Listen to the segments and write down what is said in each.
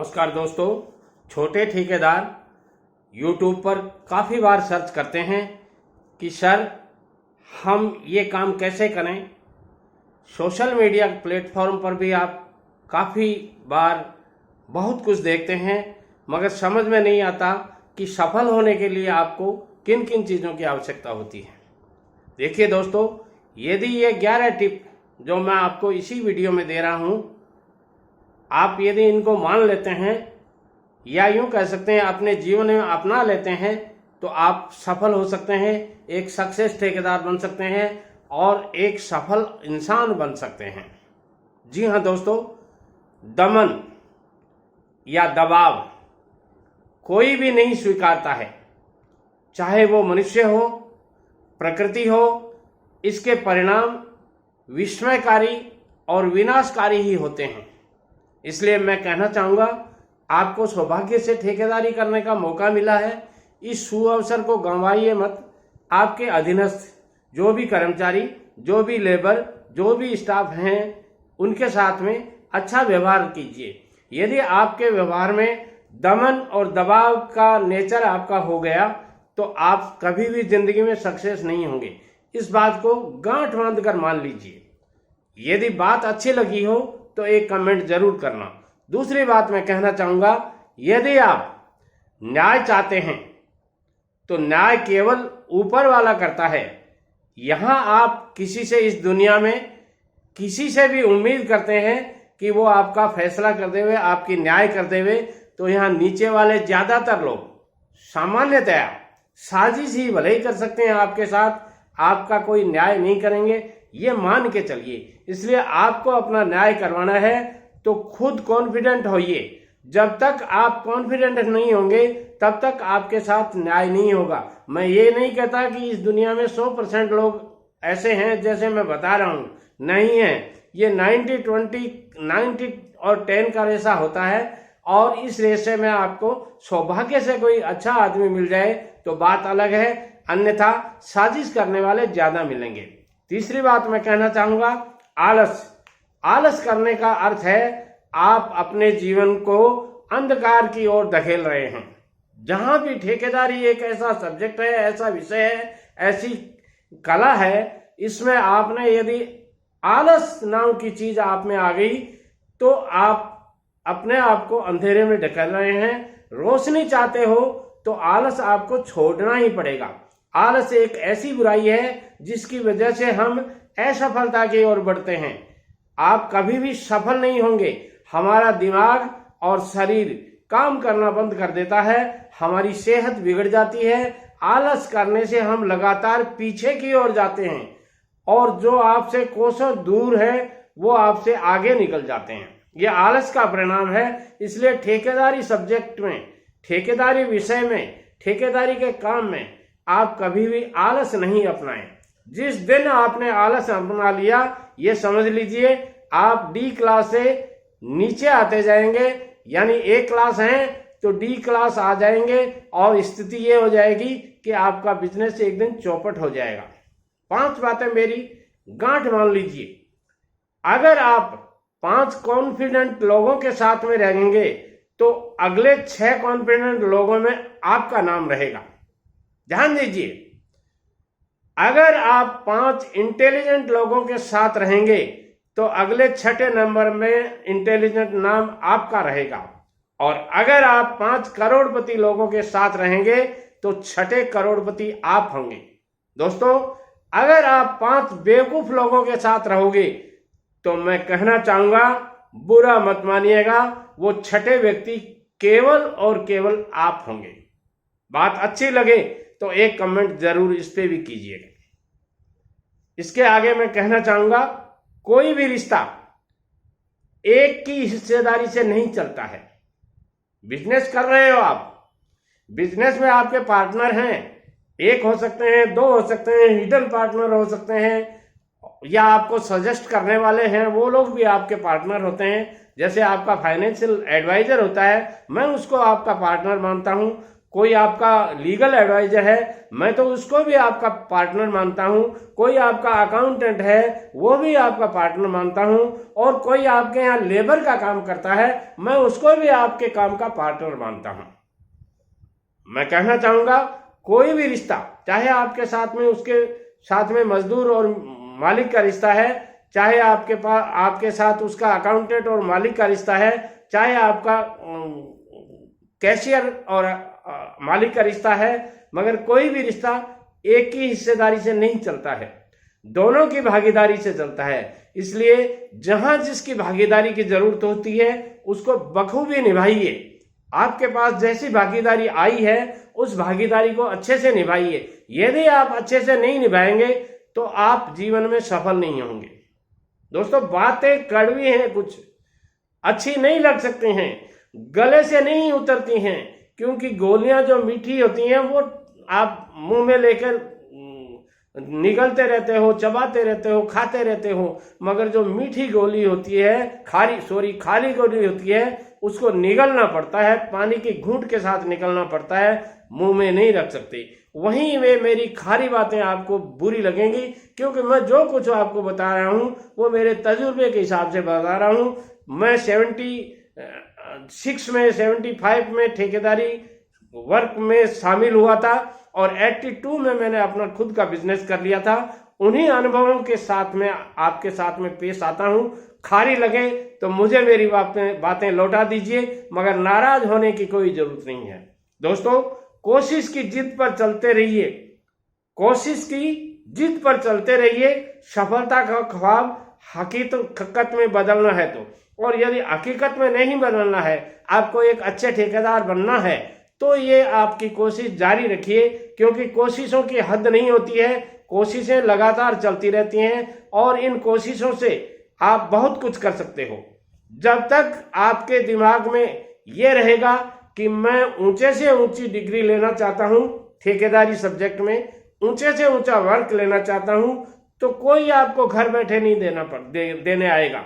नमस्कार दोस्तों। छोटे ठेकेदार YouTube पर काफ़ी बार सर्च करते हैं कि सर हम ये काम कैसे करें। सोशल मीडिया प्लेटफॉर्म पर भी आप काफ़ी बार बहुत कुछ देखते हैं, मगर समझ में नहीं आता कि सफल होने के लिए आपको किन किन चीज़ों की आवश्यकता होती है। देखिए दोस्तों, यदि ये 11 टिप जो मैं आपको इसी वीडियो में दे रहा हूँ, आप यदि इनको मान लेते हैं या यूं कह सकते हैं अपने जीवन में अपना लेते हैं तो आप सफल हो सकते हैं, एक सक्सेस ठेकेदार बन सकते हैं और एक सफल इंसान बन सकते हैं। जी हाँ दोस्तों, दमन या दबाव कोई भी नहीं स्वीकारता है, चाहे वो मनुष्य हो, प्रकृति हो। इसके परिणाम विस्मयकारी और विनाशकारी ही होते हैं। इसलिए मैं कहना चाहूँगा, आपको सौभाग्य से ठेकेदारी करने का मौका मिला है, इस सुअवसर को गंवाइए मत। आपके अधीनस्थ जो भी कर्मचारी, जो भी लेबर, जो भी स्टाफ हैं, उनके साथ में अच्छा व्यवहार कीजिए। यदि आपके व्यवहार में दमन और दबाव का नेचर आपका हो गया तो आप कभी भी जिंदगी में सक्सेस नहीं होंगे। इस बात को गांठ बांध कर मान लीजिए। यदि बात अच्छी लगी हो तो एक कमेंट जरूर करना। दूसरी बात मैं कहना चाहूँगा, यदि आप न्याय चाहते हैं तो न्याय केवल ऊपर वाला करता है। यहाँ आप किसी से इस दुनिया में किसी से भी उम्मीद करते हैं कि वो आपका फैसला करते हुए, आपकी न्याय करते हुए, तो यहाँ नीचे वाले ज़्यादातर लोग सामान्यतया साजिश ही भले ही कर सकते हैं आपके साथ, आपका कोई न्याय नहीं करेंगे, ये मान के चलिए। इसलिए आपको अपना न्याय करवाना है तो खुद कॉन्फिडेंट होइए। जब तक आप कॉन्फिडेंट नहीं होंगे तब तक आपके साथ न्याय नहीं होगा। मैं ये नहीं कहता कि इस दुनिया में 100% लोग ऐसे हैं जैसे मैं बता रहा हूँ, नहीं है। ये 90-20, 90 और 10 का रेशा होता है और इस रेशे में आपको सौभाग्य से कोई अच्छा आदमी मिल जाए तो बात अलग है, अन्यथा साजिश करने वाले ज्यादा मिलेंगे। तीसरी बात मैं कहना चाहूँगा, आलस करने का अर्थ है आप अपने जीवन को अंधकार की ओर धकेल रहे हैं। जहां भी ठेकेदारी एक ऐसा सब्जेक्ट है, ऐसा विषय है, ऐसी कला है, इसमें आपने यदि आलस नाम की चीज आप में आ गई तो आप अपने आप को अंधेरे में ढकेल रहे हैं। रोशनी चाहते हो तो आलस आपको छोड़ना ही पड़ेगा। आलस एक ऐसी बुराई है जिसकी वजह से हम असफलता की ओर बढ़ते हैं। आप कभी भी सफल नहीं होंगे। हमारा दिमाग और शरीर काम करना बंद कर देता है, हमारी सेहत बिगड़ जाती है। आलस करने से हम लगातार पीछे की ओर जाते हैं और जो आपसे कोसों दूर है वो आपसे आगे निकल जाते हैं। यह आलस का परिणाम है। इसलिए ठेकेदारी सब्जेक्ट में, ठेकेदारी विषय में, ठेकेदारी के काम में आप कभी भी आलस नहीं अपनाएं। जिस दिन आपने आलस अपना लिया, ये समझ लीजिए आप डी क्लास से नीचे आते जाएंगे। यानी ए क्लास हैं तो डी क्लास आ जाएंगे और स्थिति ये हो जाएगी कि आपका बिजनेस एक दिन चौपट हो जाएगा। 5 बातें मेरी गांठ मान लीजिए। अगर आप 5 कॉन्फिडेंट लोगों के साथ में रहेंगे तो अगले 6 कॉन्फिडेंट लोगों में आपका नाम रहेगा। ध्यान दीजिए, अगर आप 5 इंटेलिजेंट लोगों के साथ रहेंगे तो अगले 6ठे नंबर में इंटेलिजेंट नाम आपका रहेगा। और अगर आप 5 करोड़पति लोगों के साथ रहेंगे तो 6ठे करोड़पति आप होंगे। दोस्तों, अगर आप 5 बेवकूफ लोगों के साथ रहोगे तो मैं कहना चाहूंगा, बुरा मत मानिएगा, वो 6ठे व्यक्ति केवल और केवल आप होंगे। बात अच्छी लगे तो एक कमेंट जरूर इस पे भी कीजिएगा। इसके आगे मैं कहना चाहूंगा, कोई भी रिश्ता एक की हिस्सेदारी से नहीं चलता है। बिजनेस कर रहे हो आप, बिजनेस में आपके पार्टनर हैं, 1 हो सकते हैं, 2 हो सकते हैं, हिडन पार्टनर हो सकते हैं, या आपको सजेस्ट करने वाले हैं, वो लोग भी आपके पार्टनर होते हैं। जैसे आपका फाइनेंशियल एडवाइजर होता है, मैं उसको आपका पार्टनर मानता हूं। कोई आपका लीगल एडवाइजर है, मैं तो उसको भी आपका पार्टनर मानता हूं। कोई आपका अकाउंटेंट है, वो भी आपका पार्टनर मानता हूं। और कोई आपके यहाँ लेबर का काम करता है, मैं उसको भी आपके काम का पार्टनर मानता हूं। मैं कहना चाहूंगा, कोई भी रिश्ता, चाहे आपके साथ में उसके साथ में मजदूर और मालिक का रिश्ता है, चाहे आपके साथ उसका अकाउंटेंट और मालिक का रिश्ता है, चाहे आपका कैशियर और मालिक का रिश्ता है, मगर कोई भी रिश्ता एक ही हिस्सेदारी से नहीं चलता है, दोनों की भागीदारी से चलता है। इसलिए जहां जिसकी भागीदारी की जरूरत होती है उसको बखूबी निभाइए। आपके पास जैसी भागीदारी आई है उस भागीदारी को अच्छे से निभाइए। यदि आप अच्छे से नहीं निभाएंगे तो आप जीवन में सफल नहीं होंगे। दोस्तों, बातें कड़वी हैं, कुछ अच्छी नहीं लग सकती हैं, गले से नहीं उतरती हैं, क्योंकि गोलियां जो मीठी होती हैं वो आप मुंह में लेकर निगलते रहते हो, चबाते रहते हो, खाते रहते हो, मगर जो मीठी गोली होती है, खाली गोली होती है, उसको निगलना पड़ता है, पानी की घूंट के साथ निकलना पड़ता है, मुंह में नहीं रख सकते। वहीं वे मेरी खारी बातें आपको बुरी लगेंगी, क्योंकि मैं जो कुछ आपको बता रहा हूं वो मेरे तजुर्बे के हिसाब से बता रहा हूं। मैं 75 में ठेकेदारी वर्क में शामिल हुआ था और 82 में मैंने अपना खुद का बिजनेस कर लिया था। उन्हीं अनुभवों के साथ में आपके साथ में पेश आता हूं। खारी लगे तो मुझे मेरी बातें लौटा दीजिए, मगर नाराज होने की कोई जरूरत नहीं है। दोस्तों, कोशिश की जिद पर चलते रहिए, कोशिश की जिद पर चलते रहिए। सफलता का ख्वाब हकीकत में बदलना है तो, और यदि हकीकत में नहीं बदलना है, आपको एक अच्छे ठेकेदार बनना है, तो ये आपकी कोशिश जारी रखिए, क्योंकि कोशिशों की हद नहीं होती है। कोशिशें लगातार चलती रहती हैं और इन कोशिशों से आप बहुत कुछ कर सकते हो। जब तक आपके दिमाग में ये रहेगा कि मैं ऊंचे से ऊंची डिग्री लेना चाहता हूं, ठेकेदारी सब्जेक्ट में ऊंचे से ऊंचा वर्क लेना चाहता हूं, तो कोई आपको घर बैठे नहीं देने आएगा।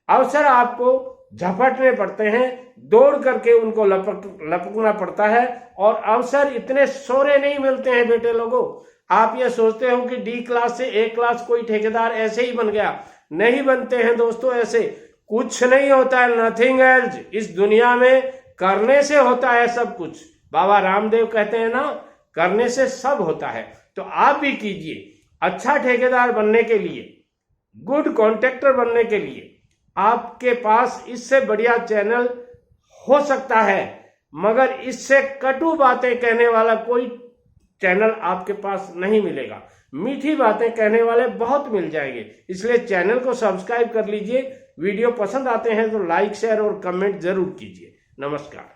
अवसर आपको झपटने पड़ते हैं, दौड़ करके उनको लपकना पड़ता है, और अवसर इतने सोरे नहीं मिलते हैं बेटे लोगों। आप ये सोचते हो कि डी क्लास से ए क्लास कोई ठेकेदार ऐसे ही बन गया, नहीं बनते हैं दोस्तों। ऐसे कुछ नहीं होता है, नथिंग एल्स। इस दुनिया में करने से होता है सब कुछ। बाबा रामदेव कहते हैं ना, करने से सब होता है। तो आप भी कीजिए। अच्छा ठेकेदार बनने के लिए, गुड कॉन्ट्रैक्टर बनने के लिए आपके पास इससे बढ़िया चैनल हो सकता है, मगर इससे कटु बातें कहने वाला कोई चैनल आपके पास नहीं मिलेगा। मीठी बातें कहने वाले बहुत मिल जाएंगे। इसलिए चैनल को सब्सक्राइब कर लीजिए। वीडियो पसंद आते हैं तो लाइक, शेयर और कमेंट जरूर कीजिए। नमस्कार।